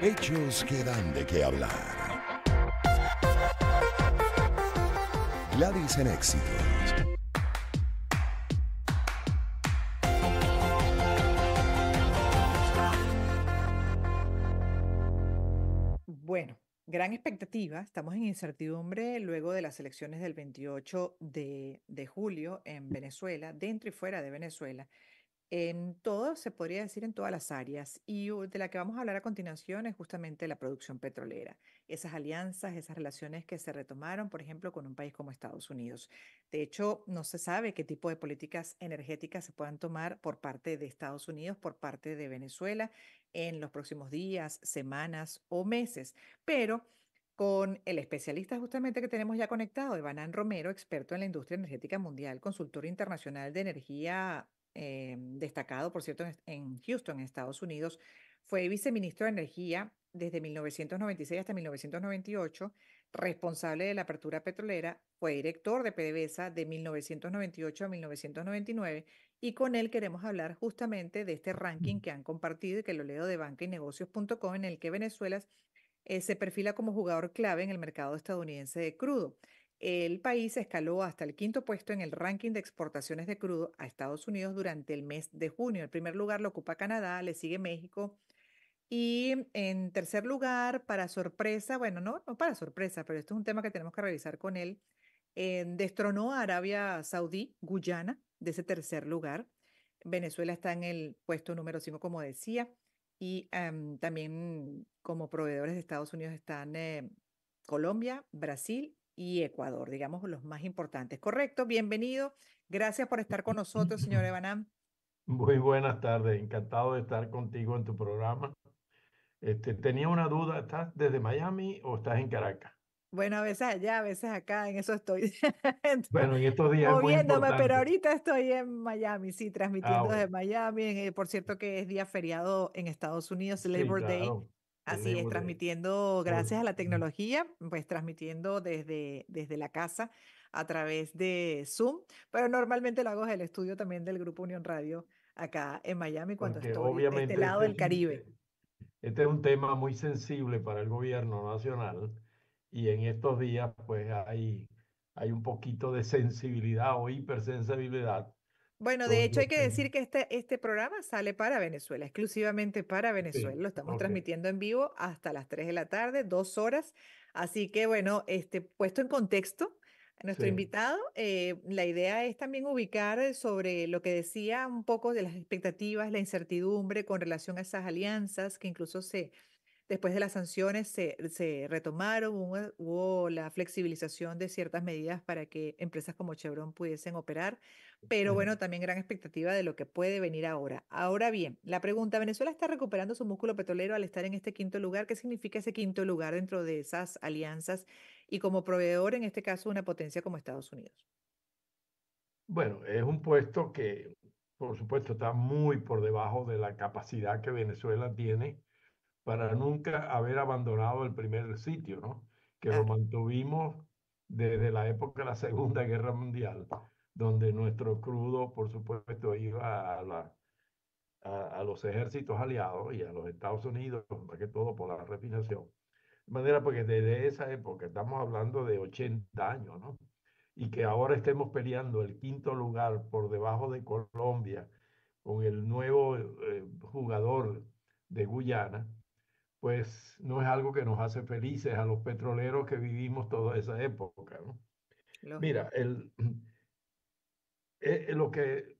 Hechos que dan de qué hablar. Gladys en Éxitos. Bueno, gran expectativa. Estamos en incertidumbre luego de las elecciones del 28 de julio en Venezuela, dentro y fuera de Venezuela. En todo, se podría decir en todas las áreas. Y de la que vamos a hablar a continuación es justamente la producción petrolera. Esas alianzas, esas relaciones que se retomaron, por ejemplo, con un país como Estados Unidos. De hecho, no se sabe qué tipo de políticas energéticas se puedan tomar por parte de Estados Unidos, por parte de Venezuela, en los próximos días, semanas o meses. Pero con el especialista justamente que tenemos ya conectado, Evanán Romero, experto en la industria energética mundial, consultor internacional de energía destacado, por cierto, en Houston, en Estados Unidos. Fue viceministro de Energía desde 1996 hasta 1998, responsable de la apertura petrolera, fue director de PDVSA de 1998 a 1999 y con él queremos hablar justamente de este ranking que han compartido y que lo leo de bancaynegocios.com, en el que Venezuela se perfila como jugador clave en el mercado estadounidense de crudo. El país escaló hasta el quinto puesto en el ranking de exportaciones de crudo a Estados Unidos durante el mes de junio. El primer lugar lo ocupa Canadá, le sigue México y en tercer lugar, para sorpresa, bueno, no para sorpresa, pero esto es un tema que tenemos que revisar con él, destronó a Arabia Saudí, Guyana, de ese tercer lugar. Venezuela está en el puesto número 5, como decía, y también como proveedores de Estados Unidos están Colombia, Brasil y Ecuador, digamos los más importantes. Correcto, bienvenido. Gracias por estar con nosotros, señor Ebanam. Muy buenas tardes, encantado de estar contigo en tu programa. Tenía una duda, ¿estás desde Miami o estás en Caracas? Bueno, a veces allá, a veces acá, en eso estoy Bueno, en estos días es muy moviéndome, pero importante. ahorita estoy en Miami, sí, Ah, transmitiendo desde bueno, Miami. Por cierto que es día feriado en Estados Unidos, sí, Labor Day. claro, el Así es, Labor Day. transmitiendo, Muy gracias a la tecnología, pues transmitiendo desde la casa a través de Zoom, pero normalmente lo hago desde el estudio también del Grupo Unión Radio acá en Miami cuando porque estoy de este obviamente lado del Caribe. este es un tema muy sensible para el gobierno nacional y en estos días pues hay un poquito de sensibilidad o hipersensibilidad Bueno, de sobre hecho hay los que temas. decir que este programa sale para Venezuela, exclusivamente para Venezuela. Sí, Lo estamos ok, transmitiendo en vivo hasta las 3 de la tarde, 2 horas. Así que bueno, puesto en contexto, a nuestro sí. invitado, la idea es también ubicar sobre lo que decía un poco de las expectativas, la incertidumbre con relación a esas alianzas que incluso después de las sanciones se retomaron, hubo la flexibilización de ciertas medidas para que empresas como Chevron pudiesen operar, pero bueno, también gran expectativa de lo que puede venir ahora. Ahora bien, la pregunta, ¿Venezuela está recuperando su músculo petrolero al estar en este quinto lugar? ¿Qué significa ese quinto lugar dentro de esas alianzas y como proveedor, en este caso, una potencia como Estados Unidos? Bueno, es un puesto que, por supuesto, está muy por debajo de la capacidad que Venezuela tiene para nunca haber abandonado el primer sitio, ¿no? Que lo Claro, mantuvimos desde la época de la Segunda Guerra Mundial, donde nuestro crudo, por supuesto, iba a los ejércitos aliados y a los Estados Unidos, más que todo por la refinación. De manera porque desde esa época, estamos hablando de 80 años, ¿no? Y que ahora estemos peleando el quinto lugar por debajo de Colombia con el nuevo jugador de Guyana, pues no es algo que nos hace felices a los petroleros que vivimos toda esa época, ¿no? Mira, lógico. lo que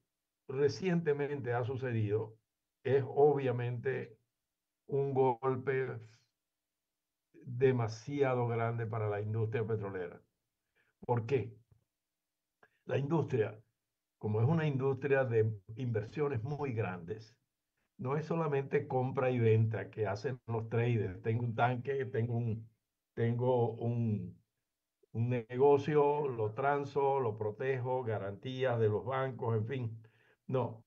recientemente ha sucedido es obviamente un golpe demasiado grande para la industria petrolera. ¿Por qué? La industria, como es una industria de inversiones muy grandes, no es solamente compra y venta que hacen los traders. Tengo un tanque, tengo un negocio, lo transo, lo protejo, garantías de los bancos, en fin. No,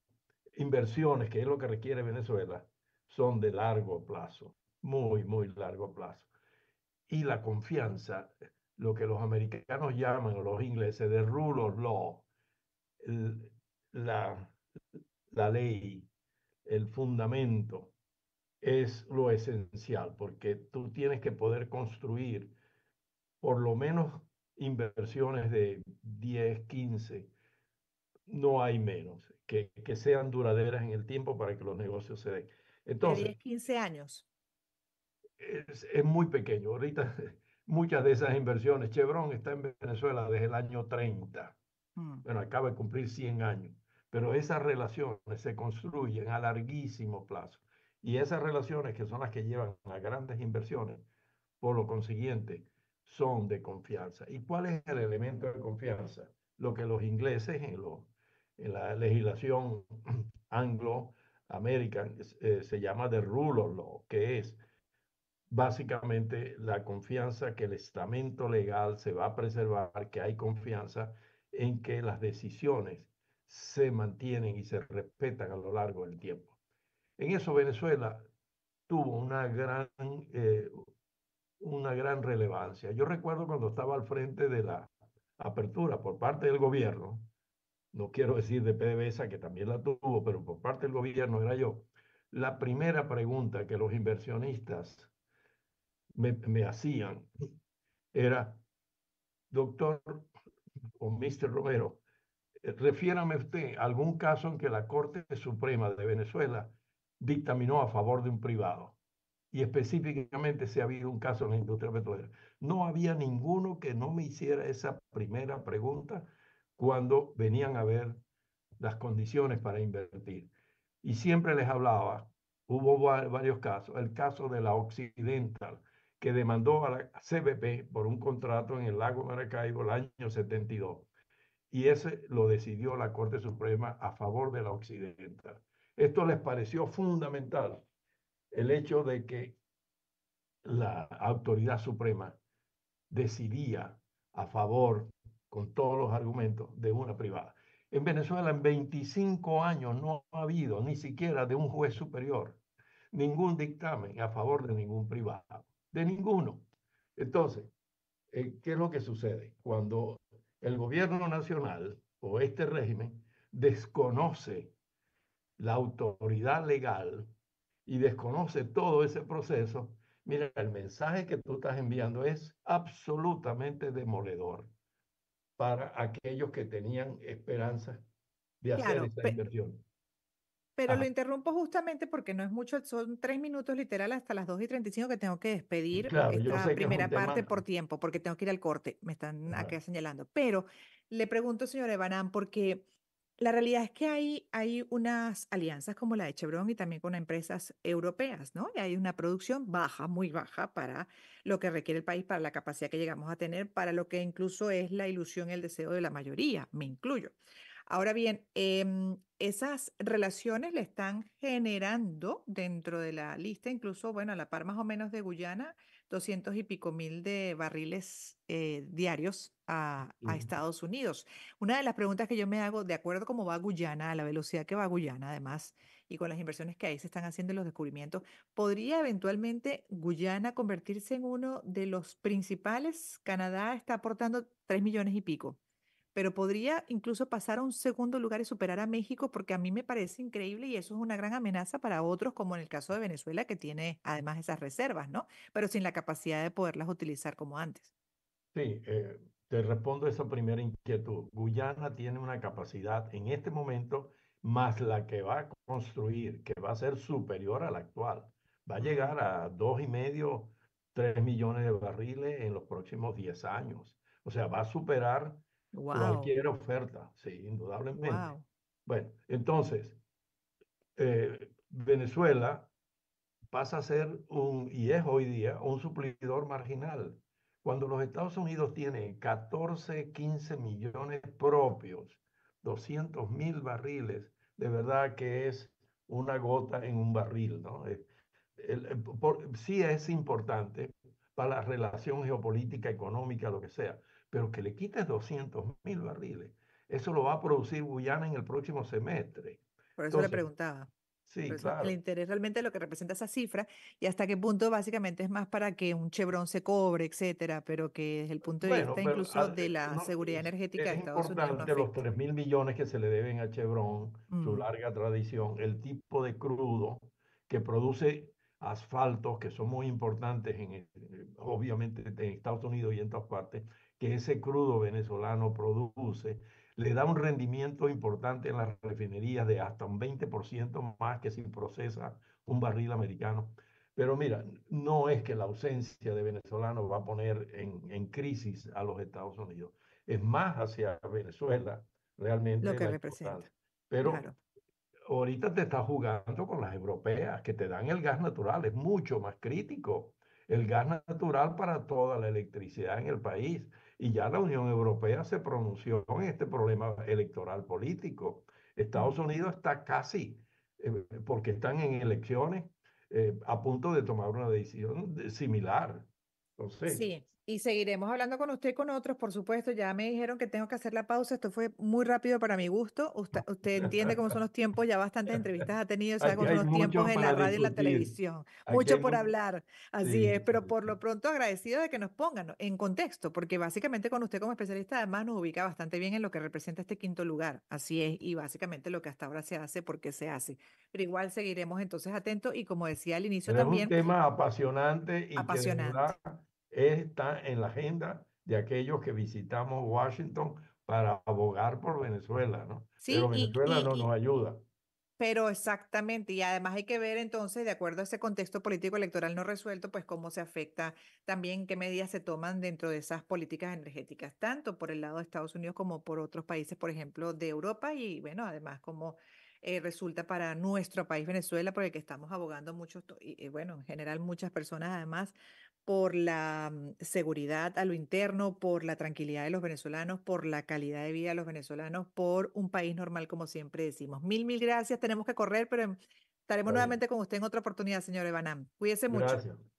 inversiones, que es lo que requiere Venezuela, son de largo plazo, muy, muy largo plazo. Y la confianza, lo que los americanos llaman, o los ingleses, de rule of law, el- la, la ley, el fundamento, es lo esencial, porque tú tienes que poder construir por lo menos inversiones de 10, 15, no hay menos, que sean duraderas en el tiempo para que los negocios se den. De Entonces, 10, 15 años. es muy pequeño. Ahorita muchas de esas inversiones, Chevron está en Venezuela desde el año 30. Mm. Bueno, acaba de cumplir 100 años, pero esas relaciones se construyen a larguísimo plazo. Y esas relaciones que son las que llevan a grandes inversiones, por lo consiguiente, son de confianza. ¿Y cuál es el elemento de confianza? Lo que los ingleses en la legislación anglo-american se llama the rule of law, que es básicamente la confianza que el estamento legal se va a preservar, que hay confianza en que las decisiones se mantienen y se respetan a lo largo del tiempo. En eso Venezuela tuvo eh, una gran relevancia. Yo recuerdo cuando estaba al frente de la apertura por parte del gobierno, no quiero decir de PDVSA, que también la tuvo, pero por parte del gobierno era yo, la primera pregunta que los inversionistas me hacían era, doctor o Mr. Romero, refiérame usted a algún caso en que la Corte Suprema de Venezuela dictaminó a favor de un privado. Y específicamente si ha habido un caso en la industria petrolera. No había ninguno que no me hiciera esa primera pregunta cuando venían a ver las condiciones para invertir. Y siempre les hablaba, hubo varios casos, el caso de la Occidental, que demandó a la CBP por un contrato en el lago Maracaibo el año 72. Y ese lo decidió la Corte Suprema a favor de la Occidental. Esto les pareció fundamental, el hecho de que la autoridad suprema decidía a favor, con todos los argumentos, de una privada. En Venezuela en 25 años no ha habido ni siquiera de un juez superior ningún dictamen a favor de ningún privado, de ninguno. Entonces, ¿qué es lo que sucede? Cuando el gobierno nacional o este régimen desconoce la autoridad legal y desconoce todo ese proceso, mira, el mensaje que tú estás enviando es absolutamente demoledor para aquellos que tenían esperanza de hacer Claro, esa inversión. pero lo Ajá. interrumpo justamente porque no es mucho, son 3 minutos literal hasta las 2:35 que tengo que despedir Claro, yo esta sé que es un primera parte tema. por tiempo, porque tengo que ir al corte, me están Ajá. acá señalando. Pero le pregunto, señor Evanán, porque la realidad es que hay unas alianzas como la de Chevron y también con empresas europeas, ¿no? Y hay una producción baja, muy baja para lo que requiere el país, para la capacidad que llegamos a tener, para lo que incluso es la ilusión y el deseo de la mayoría, me incluyo. Ahora bien, esas relaciones le están generando dentro de la lista, incluso, bueno, a la par más o menos de Guyana, 200 y pico mil de barriles diarios a Sí. Estados Unidos. Una de las preguntas que yo me hago, de acuerdo a cómo va Guyana, a la velocidad que va Guyana, además, y con las inversiones que ahí se están haciendo y los descubrimientos, ¿podría eventualmente Guyana convertirse en uno de los principales? Canadá está aportando 3 millones y pico, pero podría incluso pasar a un segundo lugar y superar a México, porque a mí me parece increíble y eso es una gran amenaza para otros, como en el caso de Venezuela, que tiene además esas reservas, ¿no? Pero sin la capacidad de poderlas utilizar como antes. Sí, te respondo esa primera inquietud. Guyana tiene una capacidad en este momento más la que va a construir, que va a ser superior a la actual. Va a llegar a 2,5, 3 millones de barriles en los próximos 10 años. O sea, va a superar Wow, cualquier oferta, sí, indudablemente. wow. Bueno, entonces, Venezuela pasa a ser y es hoy día un suplidor marginal. Cuando los Estados Unidos tienen 14, 15 millones propios, 200.000 barriles, de verdad que es una gota en un barril, ¿no? Sí es importante para la relación geopolítica, económica, lo que sea, pero que le quites 200.000 barriles, eso lo va a producir Guyana en el próximo semestre. Por eso le Entonces, preguntaba. Por sí, eso el claro. interés realmente de lo que representa esa cifra y hasta qué punto básicamente es más para que un Chevron se cobre, etcétera, pero que desde el punto de Bueno, vista pero incluso de la no, seguridad energética es de Estados Unidos no importante los afecte. 3.000 millones que se le deben a Chevron, su larga tradición, el tipo de crudo que produce asfaltos que son muy importantes, obviamente en Estados Unidos y en todas partes, que ese crudo venezolano produce, le da un rendimiento importante en las refinerías de hasta un 20% más que si procesa un barril americano. Pero mira, no es que la ausencia de venezolanos va a poner en crisis a los Estados Unidos. Es más hacia Venezuela lo realmente que la representa. importancia. Pero Claro. ahorita te estás jugando con las europeas que te dan el gas natural, es mucho más crítico el gas natural para toda la electricidad en el país. Y ya la Unión Europea se pronunció en este problema electoral político. Estados Mm. Unidos está casi, porque están en elecciones, a punto de tomar una decisión similar. Entonces, Sí, y seguiremos hablando con usted y con otros, por supuesto. Ya me dijeron que tengo que hacer la pausa. Esto fue muy rápido para mi gusto. Usted entiende cómo son los tiempos, ya bastantes entrevistas ha tenido, sabe aquí cómo son hay los mucho tiempos en la para radio y la discutir. televisión. Aquí Mucho hay por mucho. hablar, así es, Sí, pero sí, por lo sí. pronto agradecido de que nos pongan, ¿no?, en contexto, porque básicamente con usted como especialista además nos ubica bastante bien en lo que representa este quinto lugar. Así es, y básicamente lo que hasta ahora se hace, por qué se hace. Pero igual seguiremos entonces atentos y como decía al inicio Pero es un también, tema apasionante y que de verdad apasionante. está en la agenda de aquellos que visitamos Washington para abogar por Venezuela, ¿no? Pero Sí, Venezuela no nos ayuda. pero exactamente, y además hay que ver entonces, de acuerdo a ese contexto político electoral no resuelto, pues cómo se afecta también, qué medidas se toman dentro de esas políticas energéticas, tanto por el lado de Estados Unidos como por otros países, por ejemplo, de Europa, y bueno, además cómo resulta para nuestro país Venezuela, por el que estamos abogando muchos, y bueno, en general muchas personas además, por la seguridad a lo interno, por la tranquilidad de los venezolanos, por la calidad de vida de los venezolanos, por un país normal, como siempre decimos. Mil gracias. Tenemos que correr, pero estaremos Está bien. nuevamente con usted en otra oportunidad, señor Ebanam. Cuídese mucho. Gracias.